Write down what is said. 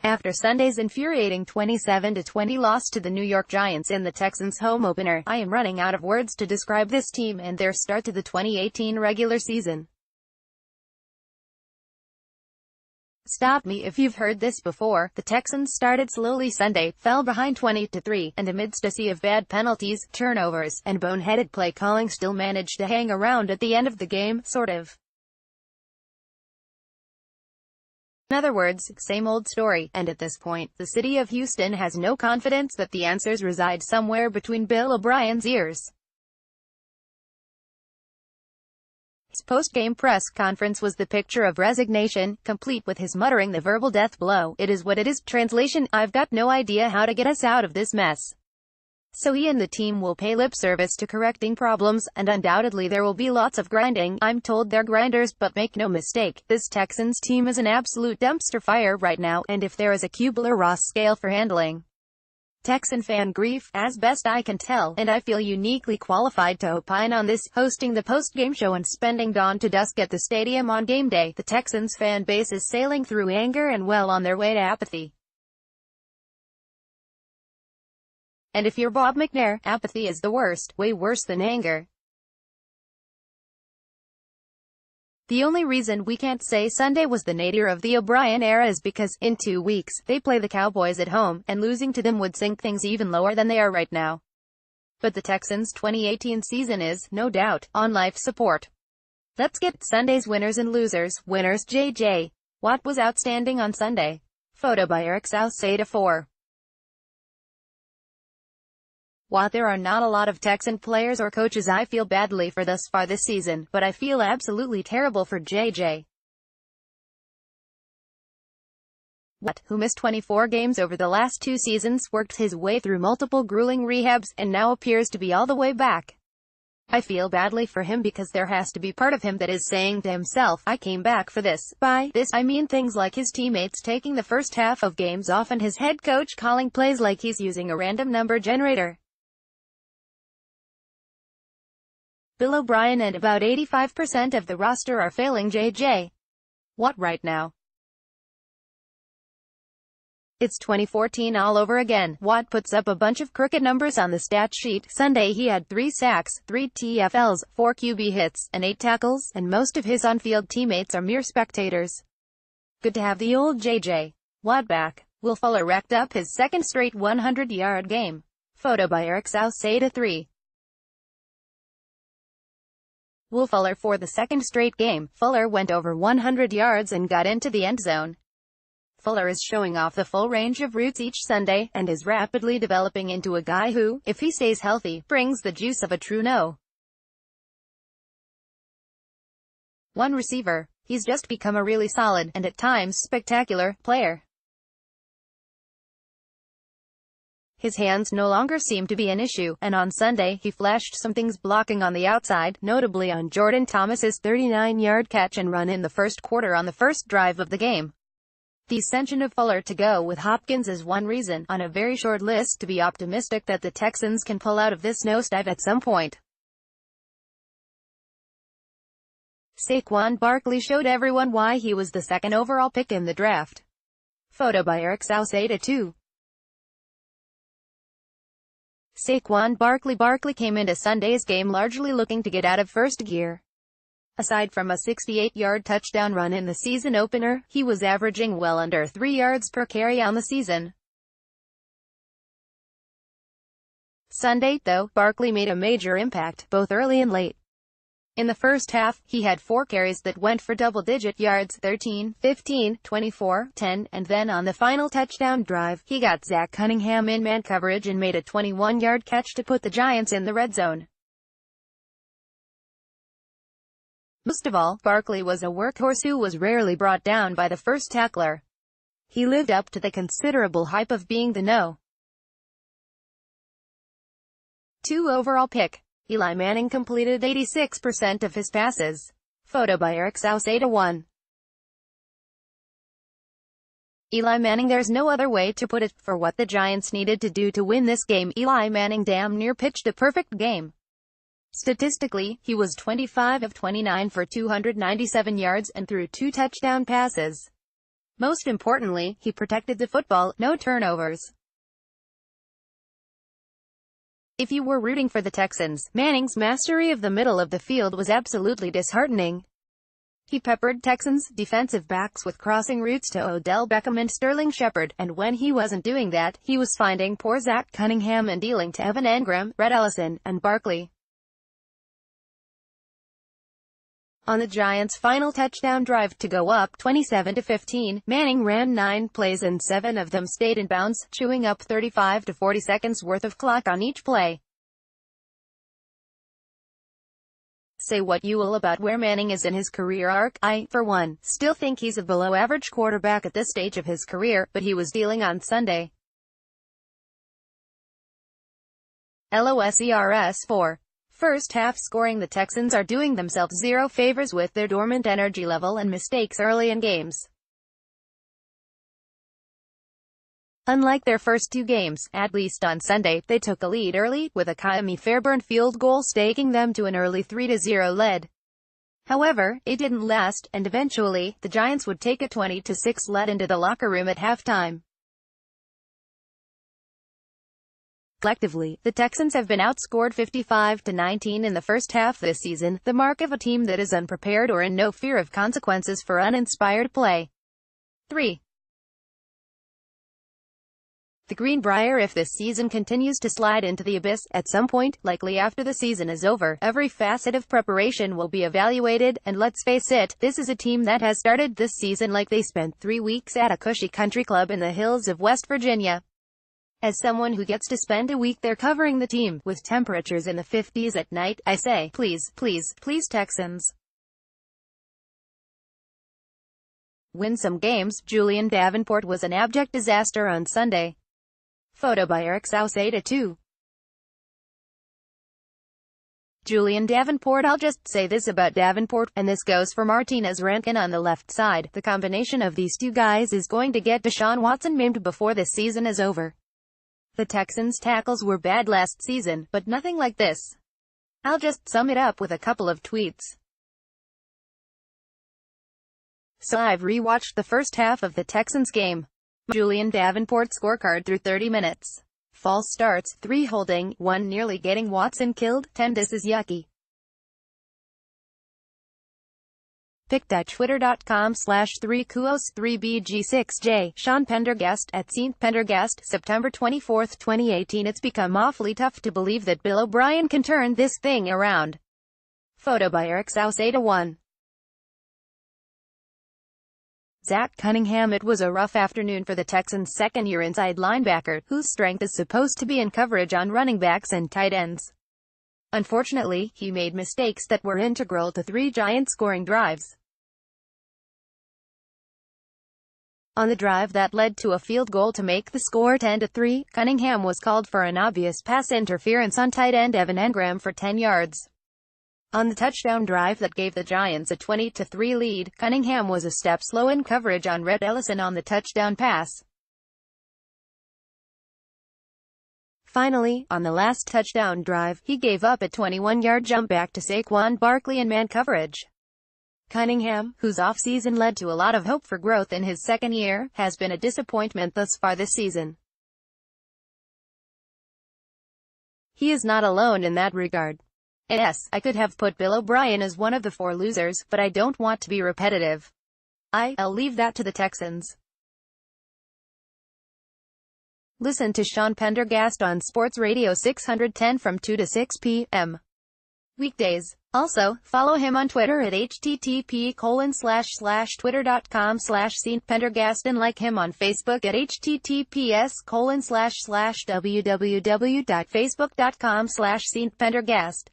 After Sunday's infuriating 27-20 loss to the New York Giants in the Texans' home opener, I am running out of words to describe this team and their start to the 2018 regular season. Stop me if you've heard this before. The Texans started slowly Sunday, fell behind 20-3, and amidst a sea of bad penalties, turnovers, and boneheaded play calling still managed to hang around at the end of the game, sort of. In other words, same old story, and at this point, the city of Houston has no confidence that the answers reside somewhere between Bill O'Brien's ears. His post-game press conference was the picture of resignation, complete with his muttering the verbal death blow. "It is what it is." Translation: I've got no idea how to get us out of this mess. So he and the team will pay lip service to correcting problems, and undoubtedly there will be lots of grinding. I'm told they're grinders, but make no mistake, this Texans team is an absolute dumpster fire right now, and if there is a Kubler-Ross scale for handling Texan fan grief, as best I can tell, and I feel uniquely qualified to opine on this, hosting the post-game show and spending dawn to dusk at the stadium on game day, the Texans fan base is sailing through anger and well on their way to apathy. And if you're Bob McNair, apathy is the worst, way worse than anger. The only reason we can't say Sunday was the nadir of the O'Brien era is because, in 2 weeks, they play the Cowboys at home, and losing to them would sink things even lower than they are right now. But the Texans' 2018 season is, no doubt, on life support. Let's get Sunday's winners and losers. Winners: J.J. Watt was outstanding on Sunday. Photo by Eric Southside 4. While there are not a lot of Texan players or coaches I feel badly for thus far this season, but I feel absolutely terrible for J.J. Watt, who missed 24 games over the last 2 seasons, worked his way through multiple grueling rehabs, and now appears to be all the way back. I feel badly for him because there has to be part of him that is saying to himself, I came back for this. By this, I mean things like his teammates taking the first half of games off and his head coach calling plays like he's using a random number generator. Bill O'Brien and about 85% of the roster are failing J.J. Watt right now. It's 2014 all over again. Watt puts up a bunch of crooked numbers on the stat sheet. Sunday he had 3 sacks, 3 TFLs, 4 QB hits, and 8 tackles, and most of his on-field teammates are mere spectators. Good to have the old J.J. Watt back. Will Fuller racked up his second straight 100-yard game. Photo by Eric Southside 3. Will Fuller for the second straight game. Fuller went over 100 yards and got into the end zone. Fuller is showing off the full range of routes each Sunday, and is rapidly developing into a guy who, if he stays healthy, brings the juice of a true no. One receiver. He's just become a really solid, and at times spectacular, player. His hands no longer seem to be an issue, and on Sunday, he flashed some things blocking on the outside, notably on Jordan Thomas's 39-yard catch and run in the first quarter on the first drive of the game. The ascension of Fuller to go with Hopkins is one reason, on a very short list, to be optimistic that the Texans can pull out of this nosedive at some point. Saquon Barkley showed everyone why he was the second overall pick in the draft. Photo by Eric Southside 2. Saquon Barkley came into Sunday's game largely looking to get out of first gear. Aside from a 68-yard touchdown run in the season opener, he was averaging well under 3 yards per carry on the season. Sunday, though, Barkley made a major impact, both early and late. In the first half, he had 4 carries that went for double-digit yards, 13, 15, 24, 10, and then on the final touchdown drive, he got Zach Cunningham in man coverage and made a 21-yard catch to put the Giants in the red zone. Most of all, Barkley was a workhorse who was rarely brought down by the first tackler. He lived up to the considerable hype of being the No. 2 overall pick. Eli Manning completed 86% of his passes. Photo by Eric Southside 1. Eli Manning. There's no other way to put it. For what the Giants needed to do to win this game, Eli Manning damn near pitched a perfect game. Statistically, he was 25 of 29 for 297 yards and threw 2 touchdown passes. Most importantly, he protected the football, no turnovers. If you were rooting for the Texans, Manning's mastery of the middle of the field was absolutely disheartening. He peppered Texans defensive backs with crossing routes to Odell Beckham and Sterling Shepard, and when he wasn't doing that, he was finding poor Zach Cunningham and dealing to Evan Engram, Rhett Ellison, and Barkley. On the Giants' final touchdown drive to go up 27-15, Manning ran 9 plays and 7 of them stayed in bounds, chewing up 35 to 40 seconds worth of clock on each play. Say what you will about where Manning is in his career arc, I, for one, still think he's a below-average quarterback at this stage of his career, but he was dealing on Sunday. LOSERS 4. First half scoring. The Texans are doing themselves zero favors with their dormant energy level and mistakes early in games. Unlike their first 2 games, at least on Sunday, they took the lead early, with a Ka'imi Fairburn field goal staking them to an early 3-0 lead. However, it didn't last, and eventually, the Giants would take a 20-6 lead into the locker room at halftime. Collectively, the Texans have been outscored 55-19 in the first half this season, the mark of a team that is unprepared or in no fear of consequences for uninspired play. 3. The Greenbrier. If this season continues to slide into the abyss, at some point, likely after the season is over, every facet of preparation will be evaluated, and let's face it, this is a team that has started this season like they spent 3 weeks at a cushy country club in the hills of West Virginia. As someone who gets to spend a week there covering the team, with temperatures in the 50s at night, I say, please, please, please Texans, win some games. Julian Davenport was an abject disaster on Sunday. Photo by Eric Sauceda 2. Julian Davenport. I'll just say this about Davenport, and this goes for Martinez Rankin on the left side. The combination of these 2 guys is going to get Deshaun Watson maimed before this season is over. The Texans' tackles were bad last season, but nothing like this. I'll just sum it up with a couple of tweets. So I've rewatched the first half of the Texans game. Julian Davenport scorecard through 30 minutes. False starts, 3 holding, 1 nearly getting Watson killed, 10 this is yucky. Pic.twitter.com/3kuos3bg6j. Sean Pendergast at St. Pendergast, September 24, 2018. It's become awfully tough to believe that Bill O'Brien can turn this thing around. Photo by Eric Sauceda 1. Zach Cunningham. It was a rough afternoon for the Texans' second-year inside linebacker, whose strength is supposed to be in coverage on running backs and tight ends. Unfortunately, he made mistakes that were integral to 3 Giants scoring drives. On the drive that led to a field goal to make the score 10-3, Cunningham was called for an obvious pass interference on tight end Evan Engram for 10 yards. On the touchdown drive that gave the Giants a 20-3 lead, Cunningham was a step slow in coverage on Rhett Ellison on the touchdown pass. Finally, on the last touchdown drive, he gave up a 21-yard jump back to Saquon Barkley in man coverage. Cunningham, whose offseason led to a lot of hope for growth in his second year, has been a disappointment thus far this season. He is not alone in that regard. Yes, I could have put Bill O'Brien as one of the 4 losers, but I don't want to be repetitive. I'll leave that to the Texans. Listen to Sean Pendergast on Sports Radio 610 from 2 to 6 p.m. weekdays. Also, follow him on Twitter at http://twitter.com/stpendergast and like him on Facebook at https://www.facebook.com/stpendergast.